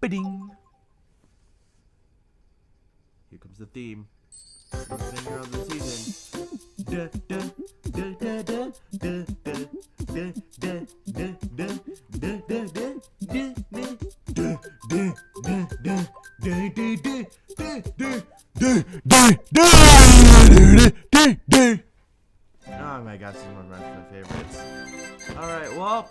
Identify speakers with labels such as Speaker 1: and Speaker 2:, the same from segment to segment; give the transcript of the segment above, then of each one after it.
Speaker 1: Ba-ding. Here comes the theme. Finger of the season. Da, da, da, da, da, da, da, da, da, da, da, da, da. Oh my god, this is one of my favorites. Alright, well,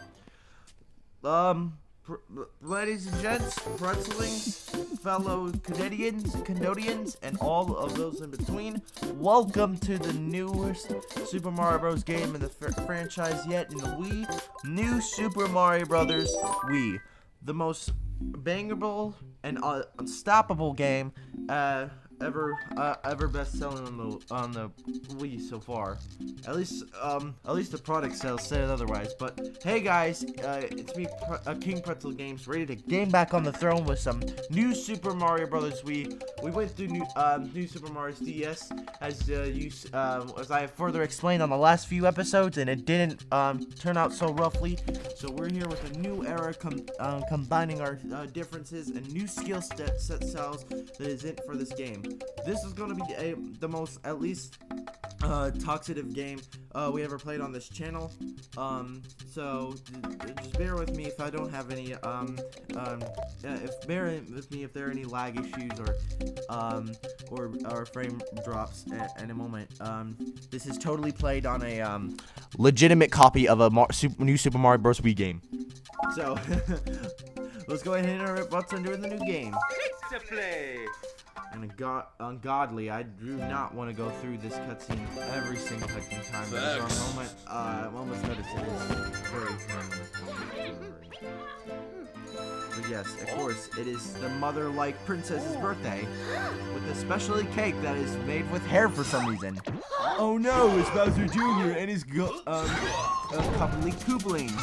Speaker 1: ladies and gents, pretzelings, fellow Canadians, and all of those in between, welcome to the newest Super Mario Bros. Game in the franchise yet in the Wii, New Super Mario Bros. Wii. The most bangable and unstoppable game ever best-selling on the Wii so far. At least the product sales say it otherwise. But hey guys, it's me, King Pretzel Games, ready to game back on the throne with some new Super Mario Bros. Wii. We went through new Super Mario DS as I have further explained on the last few episodes, and it didn't turn out so roughly. So we're here with a new era, combining our differences and new skill set cells that is it for this game. This is going to be the most, at least, talkative game we ever played on this channel. So just bear with me if I don't have any bear with me if there are any lag issues or frame drops at a moment. This is totally played on a legitimate copy of a new Super Mario Bros. Wii game. So let's go ahead and hit our butts and do the new game.
Speaker 2: To play.
Speaker 1: And ungodly, I do not want to go through this cutscene every single fucking time. Moments notice it is very But yes, of course, it is the mother-like princess's birthday with a specialty cake that is made with hair for some reason. Oh no, it's Bowser Jr. and his coupley Kooplings.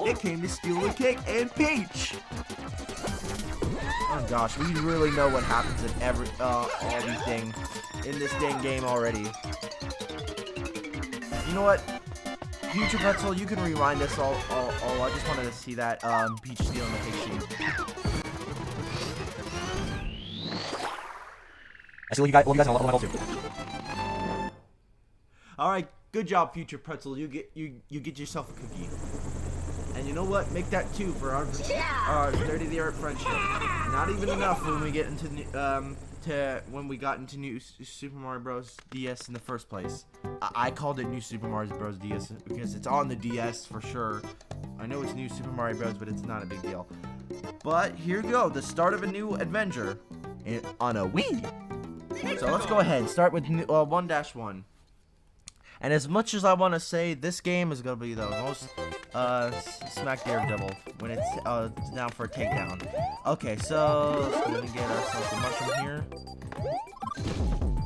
Speaker 1: They came to steal the cake and Peach. Oh gosh, we really know what happens in all these things in this dang game already. You know what? Future Pretzel, you can rewind this all. I just wanted to see that Peach stealing the cake sheet. I see you guys on level 2. All right, good job, Future Pretzel. You get yourself a cookie. And you know what? Make that 2 for our 30-year friendship. Not even enough when we get into when we got into new Super Mario Bros. DS in the first place. I called it New Super Mario Bros. DS because it's on the DS for sure. I know it's New Super Mario Bros., but it's not a big deal. But here we go, the start of a new adventure on a Wii. So let's go ahead and start with 1-1. And as much as I want to say this game is going to be the most smack Daredevil when it's down for a takedown. Okay, so let's go and get ourselves a mushroom here.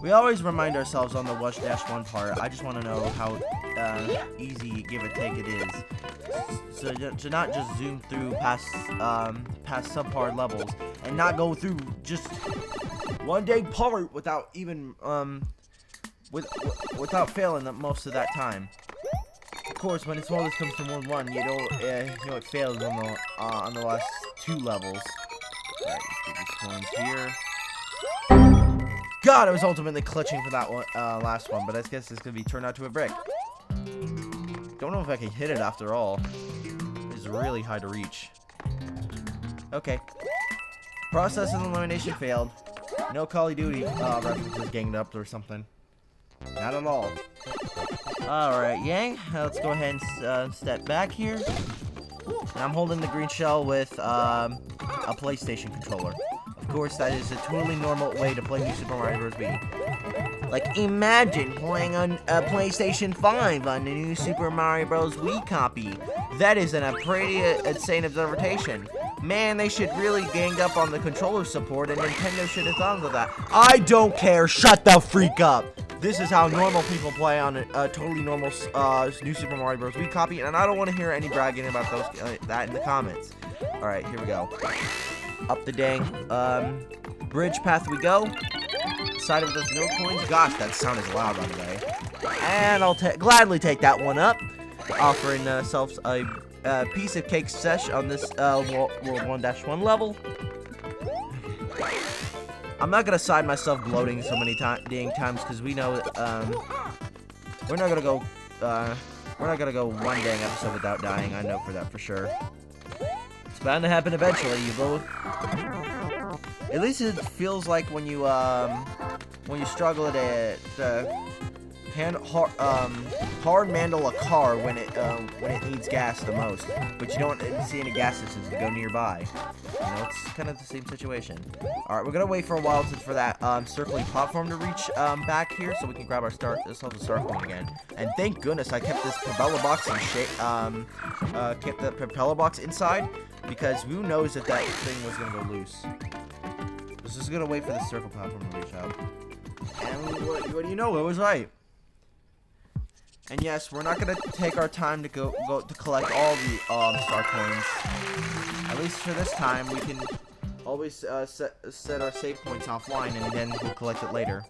Speaker 1: We always remind ourselves on the 1-1 part. I just want to know how easy give or take it is. So to not just zoom through past subpar levels and not go through just one dang part without even without failing most of that time. Of course, when it's one that comes to 1-1, you know it fails on the last 2 levels. Alright, let's get these coins here. God, I was ultimately clutching for that one, last one, but I guess it's gonna be turned out to a brick. Don't know if I can hit it after all. It's really high to reach. Okay. Process of elimination failed. No Call of Duty references ganged up or something. Not at all. Alright, Yang, let's go ahead and step back here. And I'm holding the green shell with a PlayStation controller. Of course, that is a totally normal way to play New Super Mario Bros. Wii. Like, imagine playing on a PlayStation 5 on the new Super Mario Bros. Wii copy. That is a pretty insane observation. Man, they should really gang up on the controller support, and Nintendo should have thought of that. I don't care. Shut the freak up. This is how normal people play on a totally normal new Super Mario Bros. Wii copy, and I don't want to hear any bragging about that in the comments. All right, here we go. Up the dang bridge path we go. Decided with those no coins. Gosh, that sound is loud, by the way. And I'll gladly take that one up, offering ourselves a piece of cake sesh on this World 1-1 level. I'm not gonna side myself gloating so many dang times because we know we're not gonna go one dang episode without dying. I know for that for sure. It's bound to happen eventually. You both. At least it feels like when you struggle to hard mandle a car when it needs gas the most, but you don't see any gas stations to go nearby. You know, it's kind of the same situation. All right, we're gonna wait for a while for that circling platform to reach back here, so we can grab our start coin again. And thank goodness I kept this propeller box in shape. Kept the propeller box inside because who knows if that thing was gonna go loose. I was just gonna wait for the circle platform to reach out. And what do you know? It was right. And yes, we're not gonna take our time to go to collect all the star coins. At least for this time, we can always set our save points offline, and then we'll collect it later.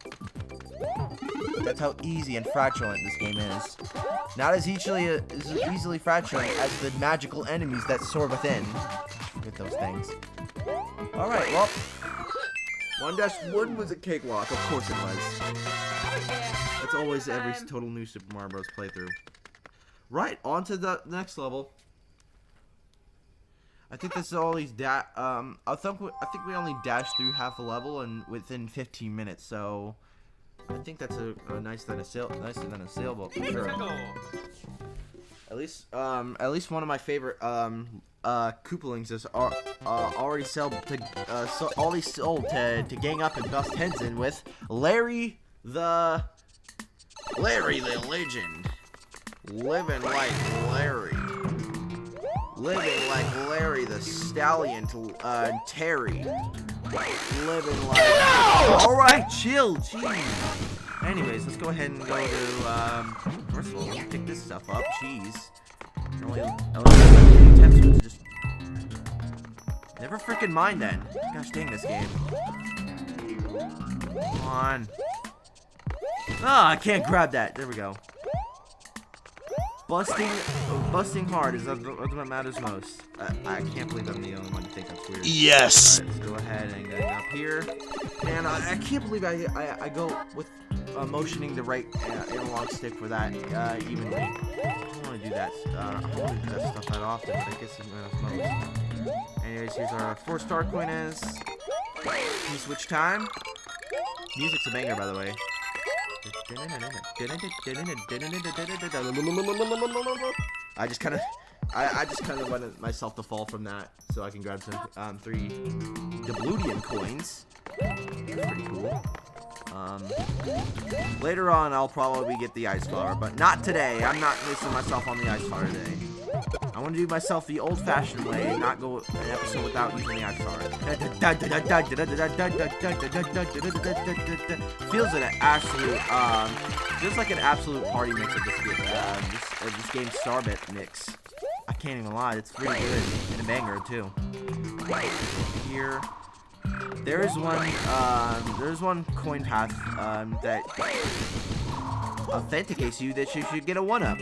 Speaker 1: That's how easy and fraudulent this game is. Not as easily fraudulent as the magical enemies that soar within. Forget those things. All right, well, 1-1 was a cakewalk. Of course it was. That's always every total new Super Mario Bros. Playthrough. Right, on to the next level. I think this is all these I think we only dashed through half a level and within 15 minutes, so I think that's a nicer than a sailboat for sure. At least one of my favorite Koopalings is already sold to gang up and bust heads in with Larry the Legend. Living like Larry. Living like Larry the Stallion Terry. Living like... No! Alright, chill, jeez. Anyways, let's go ahead and go to, first of all, let me pick this stuff up, jeez. Only attempts to just... Never freaking mind then. Gosh dang this game. Come on. Ah, I can't grab that. There we go. Busting hard is what matters most. I can't believe I'm the only one to think that's weird.
Speaker 2: Yes.
Speaker 1: All right, let's go ahead and get up here. And I can't believe I go with motioning the right analog stick for that evenly. I don't want to do that. I don't want to do that stuff that often, but I guess it's most. Anyways, here's our 4-star coin is. Key switch time. Music's a banger, by the way. I just kind of wanted myself to fall from that so I can grab some 3 doubloonium coins. That's pretty cool. Later on, I'll probably get the ice flower, but not today. I'm not wasting myself on the ice flower today. I want to do myself the old-fashioned way and not go an episode without using the ice flower. Feels like an absolute party mix of this game Starbit mix. I can't even lie, it's really good and a banger too. Here, there's one coin path that authenticates you that you should get a 1-up.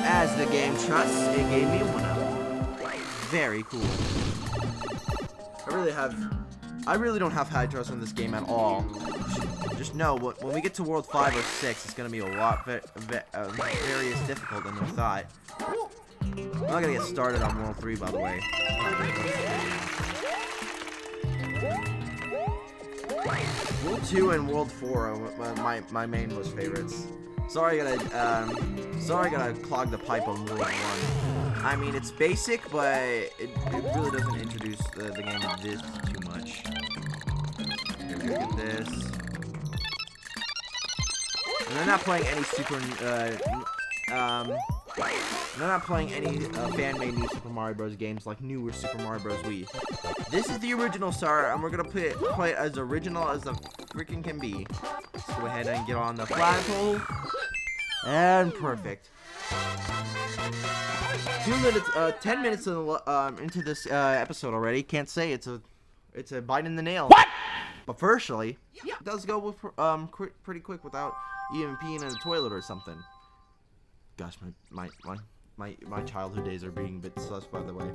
Speaker 1: As the game trusts, it gave me a 1-up. Very cool. I really don't have high trust in this game at all. Just know, when we get to World 5 or 6, it's gonna be a lot very difficult than we thought. I'm not gonna get started on World 3, by the way. World 2 and World 4 are my main most favorites. Sorry I gotta clog the pipe on World 1. I mean, it's basic, but it really doesn't introduce the game to this too much. Here, we get this. And they're not playing any they're not playing any fan-made new Super Mario Bros. Games like newer Super Mario Bros. Wii. This is the original star, and we're gonna play it as original as the freaking can be. Let's go ahead and get on the flagpole. And perfect. 10 minutes into this episode already. Can't say it's a bite in the nail. What? But firstly, it does go with pretty quick without even peeing in the toilet or something. Gosh, my childhood days are being a bit sus, by the way.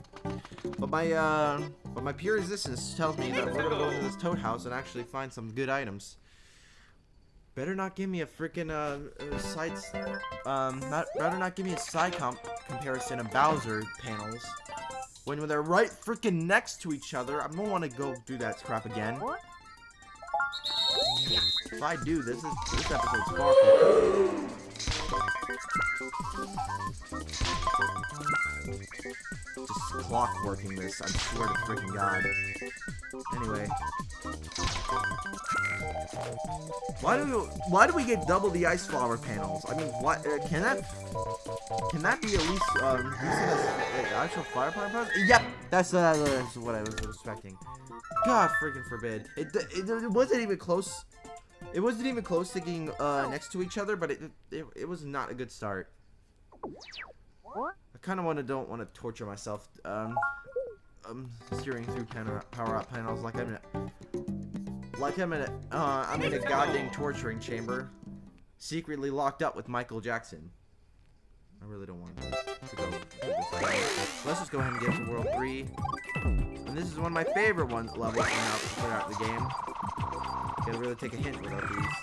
Speaker 1: But my pure resistance tells me that we're gonna go into this toad house and actually find some good items. Better not give me a freaking better not give me a side comparison of Bowser panels when they're right freaking next to each other. I don't want to go do that crap again. If I do, this episode's far from just clockworking this, I swear to freaking God. Anyway. Why do we get double the ice flower panels? I mean, what can that be at least actual fire power panels? Yep, that's what I was expecting. God freaking forbid. It wasn't even close. It wasn't even close to getting next to each other, but it was not a good start. I kind of don't want to torture myself steering through power-up panels like I'm in a goddamn torturing chamber, secretly locked up with Michael Jackson. I really don't want to go this way. Let's just go ahead and get to World 3. And this is one of my favorite levels throughout the game. Gotta really take a hint without these.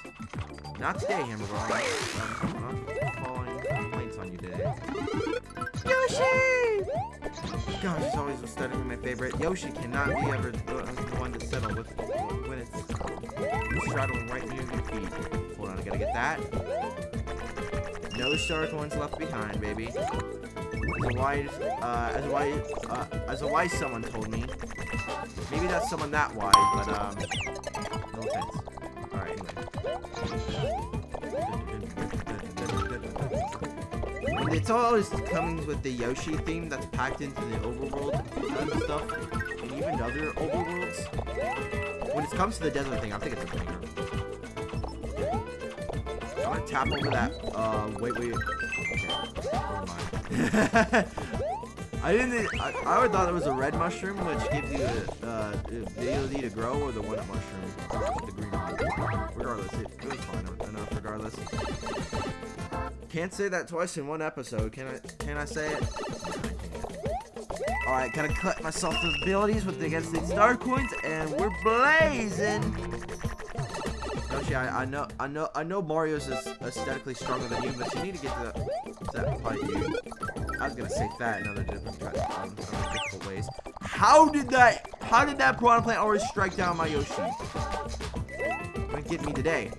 Speaker 1: Not today, Hamburger. I'm not calling complaints on you today. Yoshi! God, he's always aesthetically my favorite. Yoshi cannot be ever the one to settle with when it's straddling right near your feet. Hold on, I gotta get that. No star coins left behind, baby. As a wise someone told me. Maybe that's someone that wise, but no offense. Alright, anyway. It's always coming with the Yoshi theme that's packed into the overworld and stuff, and even other overworlds. When it comes to the desert thing, I think it's a banger. I'm gonna tap over that. Wait. Okay, never mind. I always thought it was a red mushroom, which gives you the ability to grow, or the one mushroom, the green one. Regardless, it was fine enough. Regardless, can't say that twice in one episode. Can I say it? All right, gotta cut myself those abilities against the star coins, and we're blazing. Yoshi, I know Mario's aesthetically stronger than you, but you need to get to that fight, dude. I was gonna say fat in other difficult ways. How did that piranha plant already strike down my Yoshi? Gonna get me today.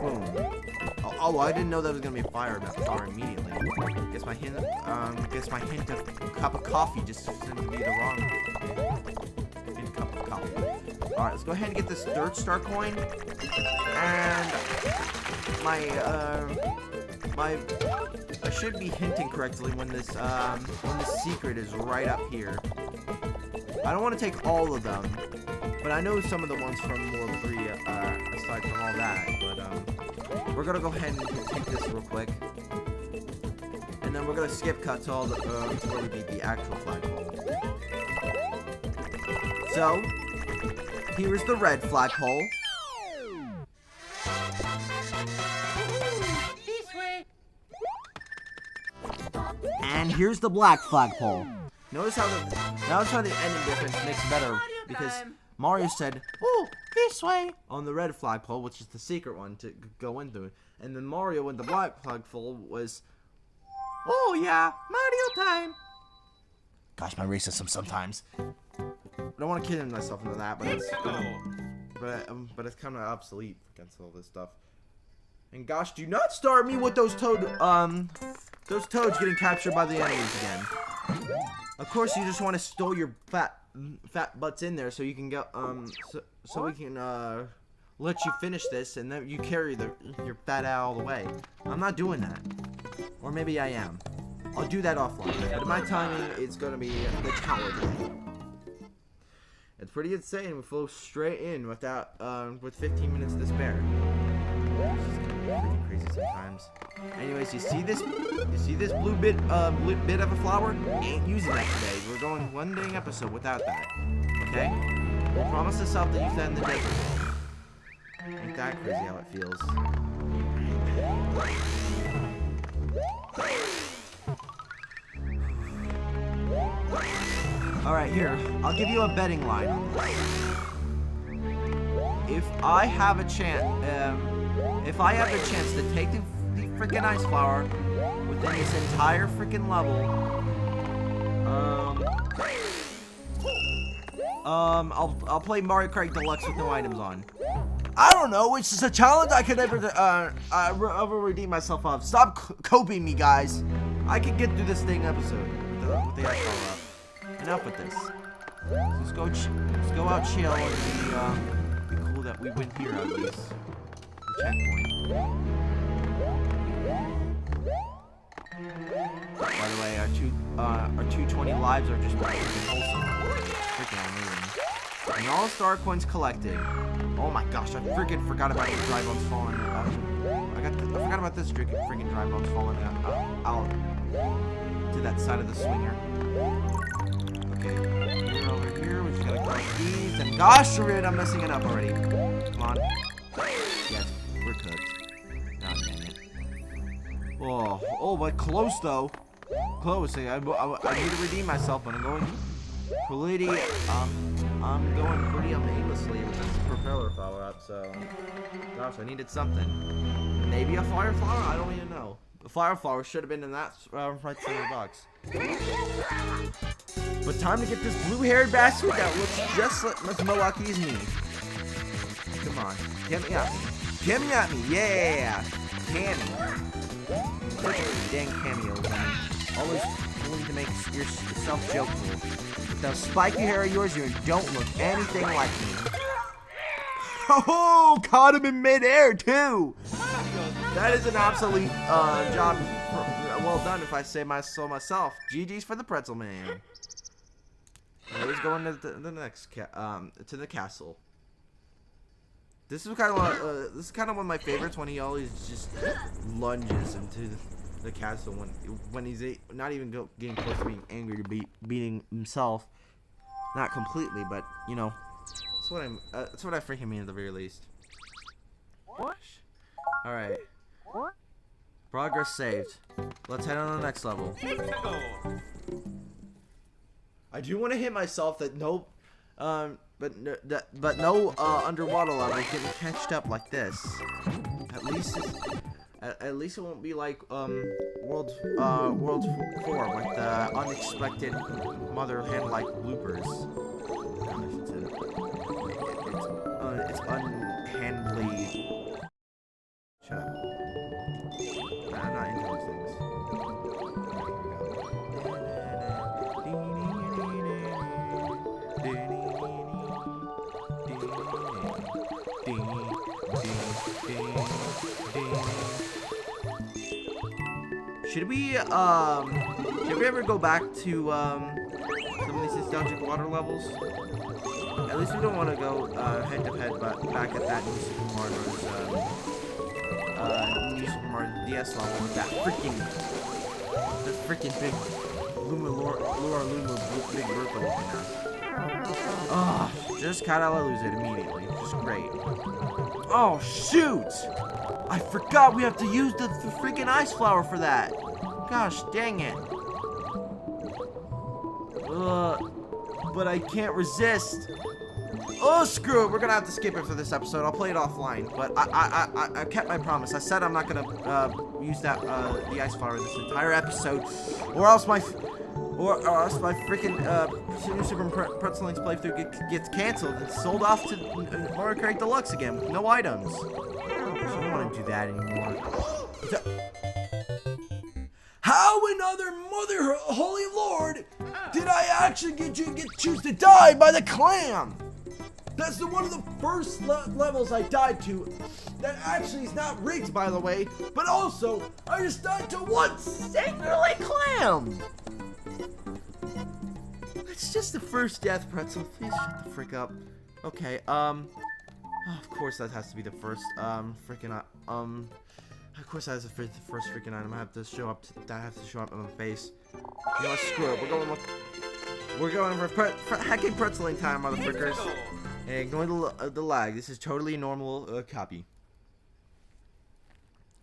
Speaker 1: Boom. Oh, I didn't know that was gonna be a fire immediately. Guess my hint of cup of coffee just seemed to be the wrong cup of coffee. All right, let's go ahead and get this third star coin, and I should be hinting correctly when this secret is right up here. I don't want to take all of them, but I know some of the ones from World 3 aside from all that. But we're gonna go ahead and take this real quick, and then we're gonna skip cut to all the to where we beat the actual flagpole. So here is the red flagpole. And here's the black flagpole. Notice how the ending difference makes it better, because Mario said, "Oh, this way," on the red flagpole, which is the secret one to go into, and then Mario with the black flagpole was, "Oh yeah, Mario time." Gosh, my racism sometimes. I don't want to kid myself into that, but it's kind of obsolete against all this stuff. And gosh, do not start me with those toads getting captured by the enemies again. Of course, you just want to stow your fat butts in there so you can go so we can let you finish this, and then you carry your fat ass all the way. I'm not doing that, or maybe I am. I'll do that offline. But in my timing, it's gonna be the coward way. It's pretty insane. We flow straight in without with 15 minutes to spare. Pretty crazy sometimes. Anyways, you see this blue bit of a flower? Ain't using that today. We're going one dang episode without that. Okay? We'll promise ourselves to use that in the desert. Ain't that crazy how it feels? Alright, here. I'll give you a betting line on this. If I have a chance, to take the freaking ice flower within this entire freaking level, I'll play Mario Kart Deluxe with no items on. I don't know, it's just a challenge I could never redeem myself of. Stop coping me, guys. I could get through this thing episode with the ice flower up. Enough with this. Let's go out chill and be cool that we win here at least. The checkpoint. By the way, our 220 lives are just freaking wholesome. Freaking amazing. And all star coins collected. Oh my gosh, I freaking forgot about the dry bones falling. I forgot about this freaking dry bones falling out to that side of the swinger. Okay, we're over here. We just gotta collect these. And gosh, I'm messing it up already. Come on. Yes, we're cooked. God dang it. Oh, but close though. Close. I need to redeem myself, but I'm going pretty aimlessly with this propeller flower up. So, gosh, I needed something. Maybe a fire flower? I don't even know. The fire flower should have been in that right side of the box. But time to get this blue-haired bastard that looks just like Miss Milwaukee's me. Come on, get me at me. Get me at me, yeah! Cammy. Dang cameos, man. Always willing to make yourself jokeable. With that spiky hair of yours, you don't look anything like me. Oh, caught him in midair too. That is an absolute job well done, if I say so myself. GG's for the pretzel man. He's going to the next to the castle. This is kind of one of my favorites, when he always just lunges into the castle when he's not even getting close to being angry to beating himself. Not completely, but you know, that's what I freaking mean at the very least. All right. Progress saved. Let's head on to the next level. I do want to hit myself that no, but no underwater level getting catched up like this. At least it won't be like World 4 with the unexpected mother hen like bloopers. It's unhandly. Shut up. I'm not into those things. Should we ever go back to some of these nostalgic water levels? At least we don't want to go head to head, but back at that new Super Mario DS level with that freaking big Luma big Burpa looking ass. Oh, just kinda lose it immediately. Just great. Oh shoot! I forgot we have to use the freaking ice flower for that. Gosh dang it. But I can't resist. Oh, screw it. We're gonna have to skip it for this episode. I'll play it offline. But I kept my promise. I said I'm not gonna use the ice flower this entire episode, or else my freaking Super Pretzel Link's playthrough gets canceled and sold off to Mario Kart Deluxe again with no items. I don't want to do that anymore. How in other mother holy lord did I actually choose to die by the clam? That's one of the first levels I died to. That actually is not rigged, by the way, but also I just died to one singular clam. It's just the first death, Pretzel. Please shut the frick up. Okay, of course that has to be the first, of course that has the first freaking item I have to show up. That has to show up on my face. You know what? Screw it. We're going for hacking pretzeling time, motherfuckers. Hey, ignore the lag. This is totally normal copy.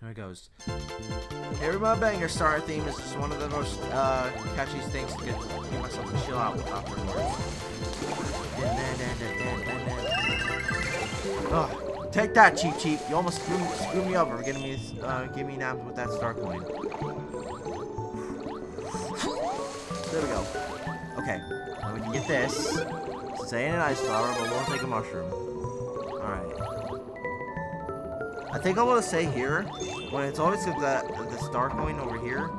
Speaker 1: Here it goes. Here my banger star theme is just one of the most catchy things to get myself to chill out afterwards. Oh, take that, Cheep Cheep. You almost screwed me over, getting me nabbed with that star coin. There we go. Okay, now we can get this. Since I ain't an ice flower, but we'll take a mushroom. Alright. I think I'm gonna say here, when it's always the star coin over here,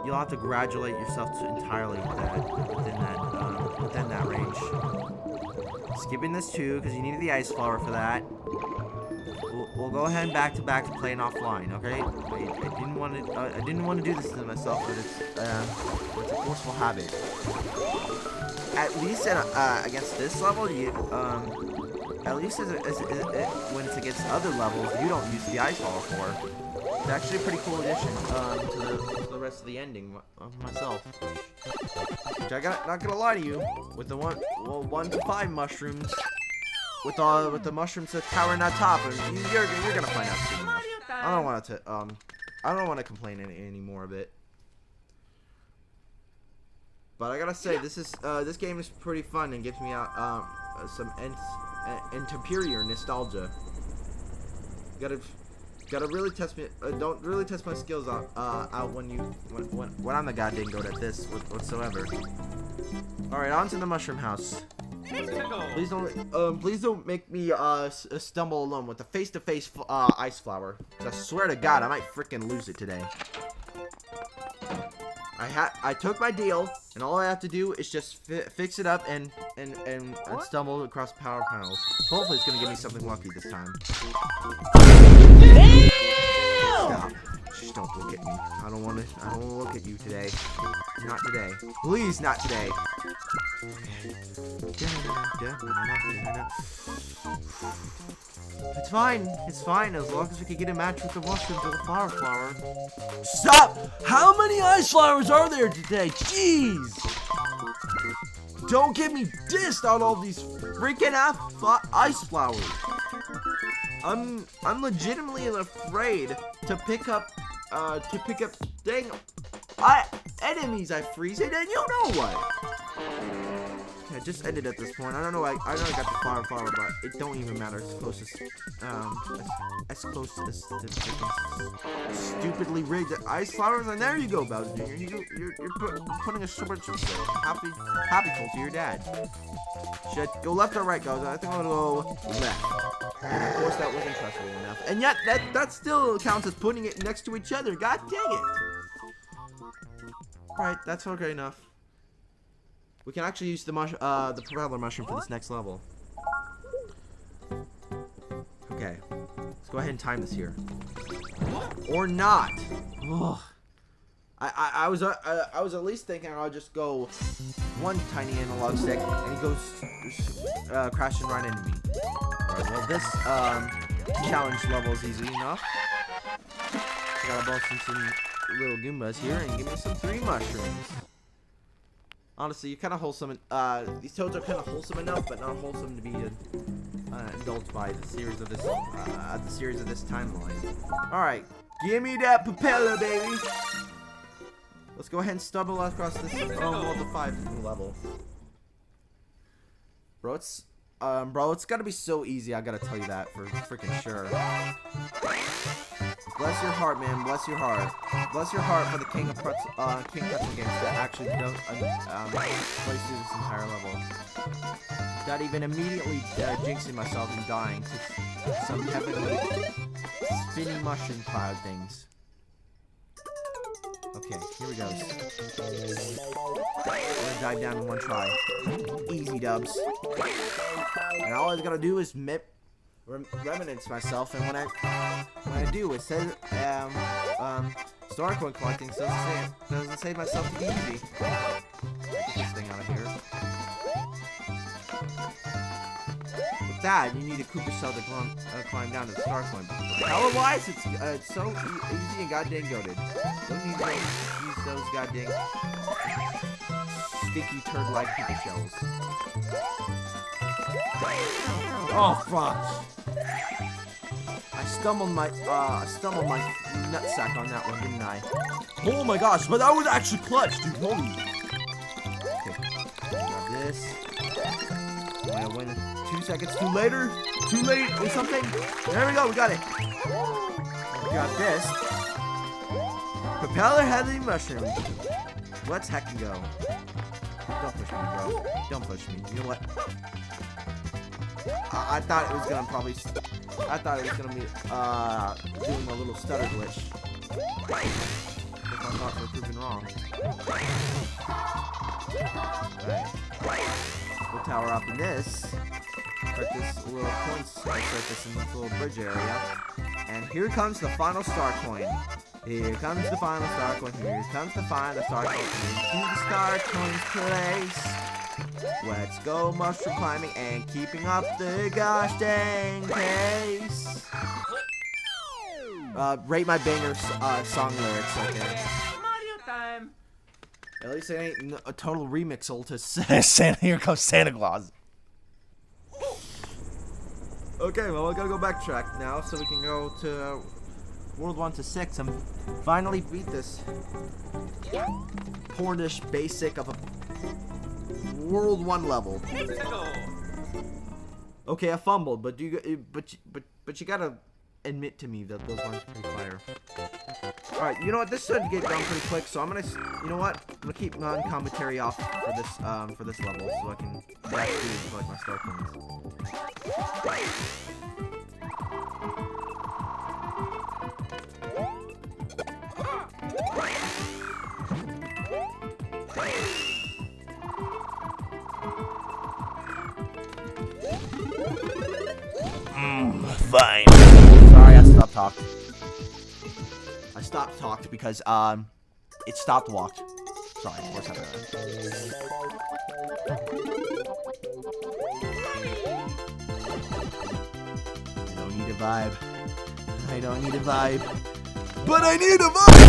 Speaker 1: you'll have to graduate yourself entirely within that range. Skipping this too, because you needed the ice flower for that. We'll go ahead and back to playing offline, okay? I didn't want to do this to myself, but it's a forceful habit. At least against this level, at least when it's against other levels, you don't use the ice flower for. It's actually a pretty cool addition to the rest of the ending of myself. Which not gonna lie to you, with the 1 to 5 mushrooms, with the mushrooms that towering on top, you're gonna find out soon enough. I don't want to complain any more of it. But I gotta say, this game is pretty fun and gives me some superior nostalgia. Gotta really test me. Don't really test my skills out when I'm the goddamn goat at this whatsoever. All right, on to the mushroom house. Please don't make me stumble alone with the face-to-face ice flower. I swear to God, I might freaking lose it today. I took my deal, and all I have to do is just fix it up and stumble across power panels. Hopefully, it's gonna give me something lucky this time. Stop. Just don't look at me. I don't want to look at you today. Not today. Please, not today. It's fine. It's fine as long as we can get a match with the mushrooms or the flower. Stop! How many ice flowers are there today? Jeez! Don't get me dissed on all these freaking ice flowers. I'm legitimately afraid to pick up dang enemies I freeze it, and you know what? I just ended at this point. I don't know. I know I got the flower, but it don't even matter. It's close as close to this stupidly rigged ice flowers. And there you go, Bowser Jr. You're putting a super happy to your dad. Should I go left or right, guys? I think I'm gonna go left. And of course, that wasn't trustworthy enough. And yet, that still counts as putting it next to each other. God dang it! Alright, that's okay enough. We can actually use the propeller mushroom for this next level. Okay, let's go ahead and time this here, or not. Ugh. I was at least thinking I'll just go one tiny analog stick, and he goes crashing right into me. Alright, well this challenge level is easy enough. I gotta bust some little Goombas here and give me some 3 mushrooms. Honestly, you're kind of wholesome. These toads are kind of wholesome enough, but not wholesome to be indulged by the series of this timeline. All right, give me that propeller, baby. Let's go ahead and stumble across this level 5 level. Bro, it's gotta be so easy. I gotta tell you that for freaking sure. Bless your heart, man. Bless your heart. Bless your heart for the King Pretzel games that actually plays through this entire level. Without even immediately jinxing myself and dying to some heavenly spinning mushroom cloud things. Okay, here we go. We're gonna dive down in one try. Easy dubs. And all I gotta do is reminisce myself, and when I do, it says star coin collecting, so it doesn't say myself to be easy. Get this thing out of here. With that, you need a Koopa shell to climb down to the star coin. Color-wise, it's so easy and goddamn goated. Don't need to use those goddamn sticky turd-like Koopa shells. Oh fuck! I I stumbled my nutsack on that one, didn't I? Oh my gosh, but that was actually clutch, dude. Holy. Okay, grab this. I'm gonna win 2 seconds too late or something. There we go, we got it. Got this. Propeller heavy mushroom. Let's heckin' go. Don't push me, bro. Don't push me. You know what? I thought it was gonna probably. I thought it was gonna be doing a little stutter glitch. I thought we were proving wrong. Alright. We'll tower up in this. Start this little point surface in this little bridge area. And here comes the final star coin. Here comes the final star coin. Here comes the final star coin. Into the star coin's place. Let's go mushroom climbing and keeping up the gosh dang pace. Rate my banger song lyrics, okay?
Speaker 2: Mario time.
Speaker 1: At least it ain't a total remixal to Santa. Here comes Santa Claus. Okay, well, we're gonna go backtrack now so we can go to World 1 to 6 and finally beat this pornish basic of a World 1 level. Okay, I fumbled, but you gotta admit to me that those ones are pretty fire. All right, you know what? This should get done pretty quick, so I'm gonna, you know what? I'm gonna keep non-commentary off for this level, so I can actually do like my star coins.
Speaker 3: Fine.
Speaker 1: Sorry, I stopped talking. I stopped talked because it stopped walked. Sorry, of course I did that. I don't need a vibe. I don't need a vibe. But I need a vibe!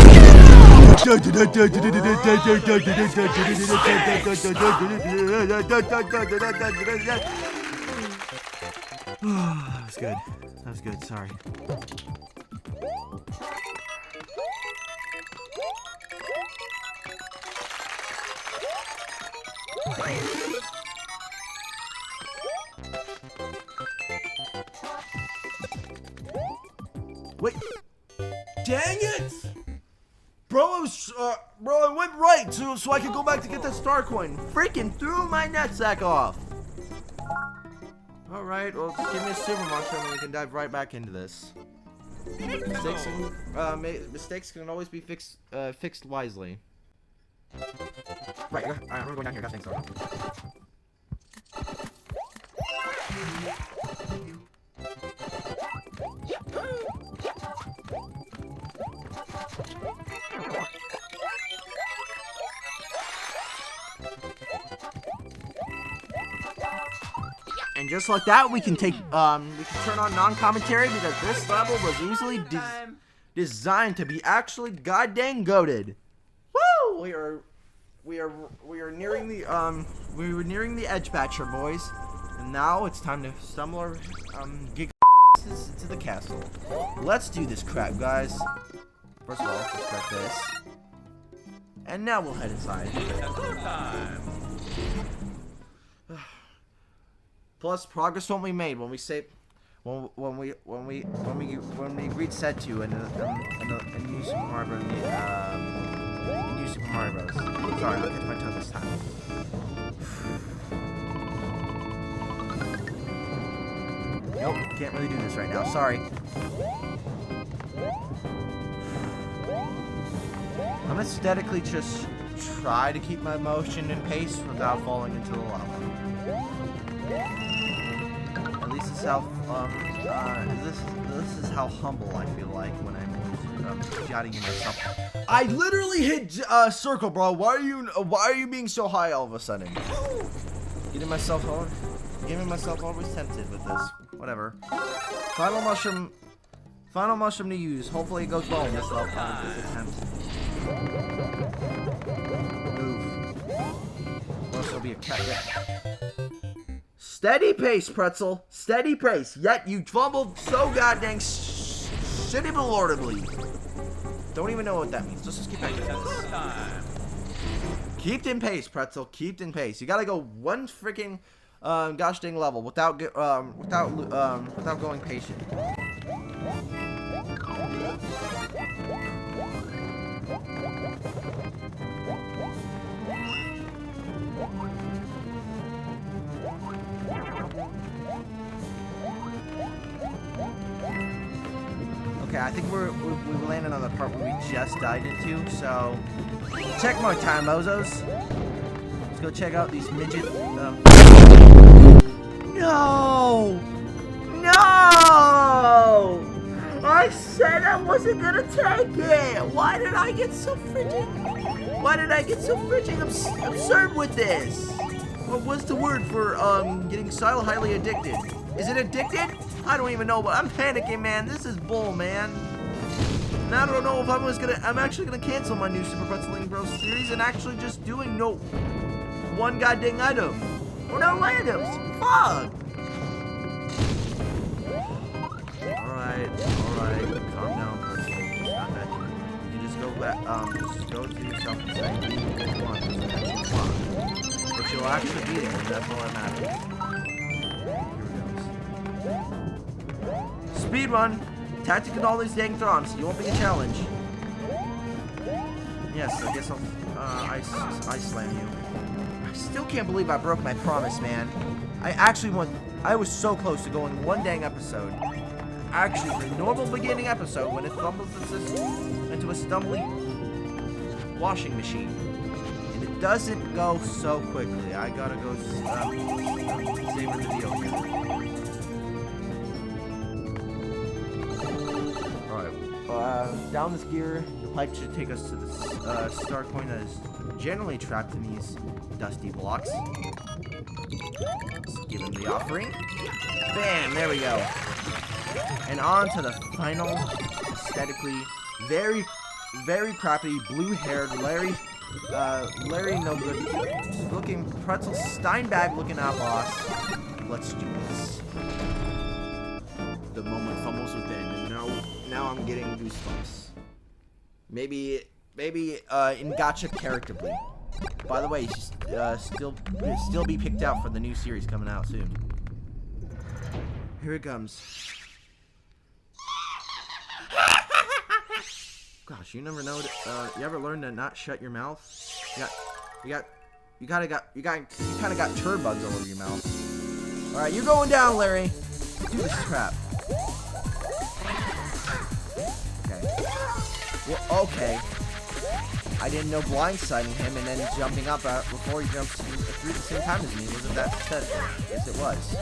Speaker 1: That was good. That was good, sorry. Wait. Dang it! Bro, I went right so I could go back to get that star coin. Freaking threw my nutsack off. Alright, well, just give me a super mushroom and we can dive right back into this. Mistakes can always be fixed wisely. Right, I'm gonna go down here, thanks, sorry. And just like that, we can turn on non-commentary because this level was easily designed to be actually goddamn goated. Woo! We are nearing the edge patcher, boys, and now it's time to stumble our gig into the castle. Let's do this crap, guys. First of all, let's grab this, and now we'll head inside. Plus, progress won't be made when we say, when we agreed said to in New Super Mario Bros. New Super Mario Bros. Sorry, I'll catch my tongue this time. Nope, can't really do this right now. Sorry. I'm aesthetically just try to keep my motion and pace without falling into the lava. At least it's how this is how humble I feel like when I'm jotting in myself. I literally hit circle, bro. Why are you being so high all of a sudden? Getting myself always tempted with this. Whatever. Final mushroom to use. Hopefully it goes well in this level. This attempt. Move. Or else there'll be a cat. Steady pace, Pretzel. Steady pace. Yet you fumbled so goddamn lordably. Don't even know what that means. Let's just keep that. Keep in pace, Pretzel. Keep in pace. You gotta go one freaking gosh dang level without going patient. Okay, I think we landed on the part where we just died into, so check mark time, bozos. Let's go check out these midget. No! No! I said I wasn't gonna take it! Why did I get so freaking absurd with this? What was the word for getting so highly addicted? Is it addicted? I don't even know, but I'm panicking, man. This is bull, man. And I don't know if I'm actually gonna cancel my new Super Mario Bros series and actually just doing no one goddamn item. Or no items. Fuck. Alright. Calm down, person. It's not that deep. You just go back, just go to yourself and say, but you'll actually beat it, and that's all that matters. Speed run. Tactic and all these dang thrones. You won't be a challenge. Yes, I guess I'll ice slam you. I still can't believe I broke my promise, man. I was so close to going one dang episode. Actually, the normal beginning episode when it fumbles into a stumbly washing machine. And it doesn't go so quickly. I gotta go savor the deal here. Down this gear, the pipe should take us to the star coin that is generally trapped in these dusty blocks. Let's give him the offering. Bam! There we go. And on to the final, aesthetically very, very crappy, blue-haired Larry no good looking pretzel Steinbag looking out boss. Let's do this. The moment fumbles within, and now I'm getting goosebumps. Maybe in gotcha characterly. By the way, still be picked out for the new series coming out soon. Here it comes. Gosh, you never know. You ever learn to not shut your mouth? You kind of got turd bugs all over your mouth. All right, you're going down, Larry. Do this crap. Well, okay. I didn't know blindsiding him and then jumping up before he jumps through the same time as me. Wasn't that successful? Yes, it was.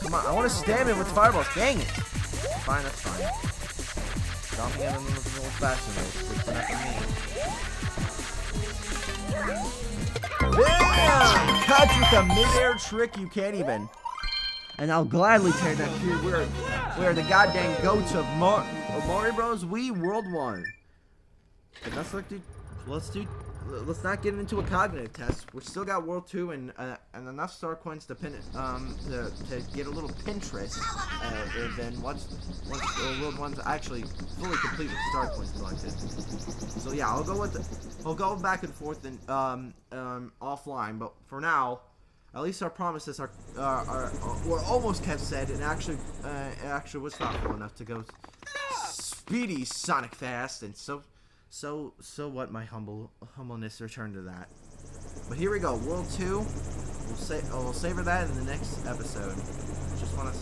Speaker 1: Come on, I want to stab him with fireballs. Dang it. Fine, that's fine. Stomping him a little faster though. It's enough for me. Bam! Catch with a mid-air trick you can't even. And I'll gladly tear that through. We're the goddamn goats of Mario Bros Wii World 1. But let's not get into a cognitive test. We still got World 2 and enough star coins to get a little Pinterest. Then once World 1's actually fully complete with star coins collected. So yeah, I'll go back and forth and offline. But for now, at least our promises were almost kept said, and actually was thoughtful enough to go speedy Sonic fast, and so what? My humbleness returned to that. But here we go, World 2. We'll savor that in the next episode. Just wanna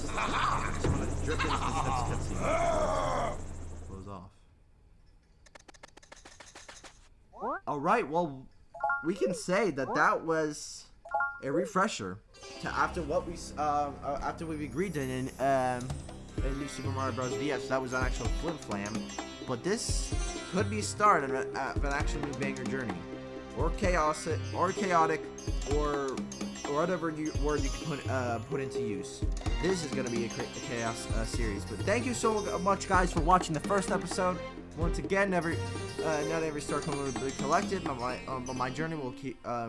Speaker 1: drip into this cutscene before it goes off. All right, well, we can say that was a refresher to after we've agreed to in new Super Mario Bros. DS. That was an actual flim flam, but this could be start of an actual new banger journey, or chaotic, or whatever word you can put into use. This is going to be a chaos series. But thank you so much, guys, for watching the first episode Once again, not every star coin will be collected, but my journey will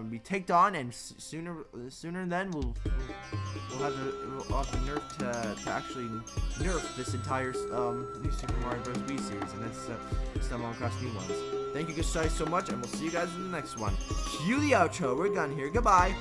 Speaker 1: be taken on, and sooner than we'll have the nerf to actually nerf this entire new Super Mario Bros Wii series, and that's stumble across new ones. Thank you guys so much, and we'll see you guys in the next one. Cue the outro. We're done here. Goodbye.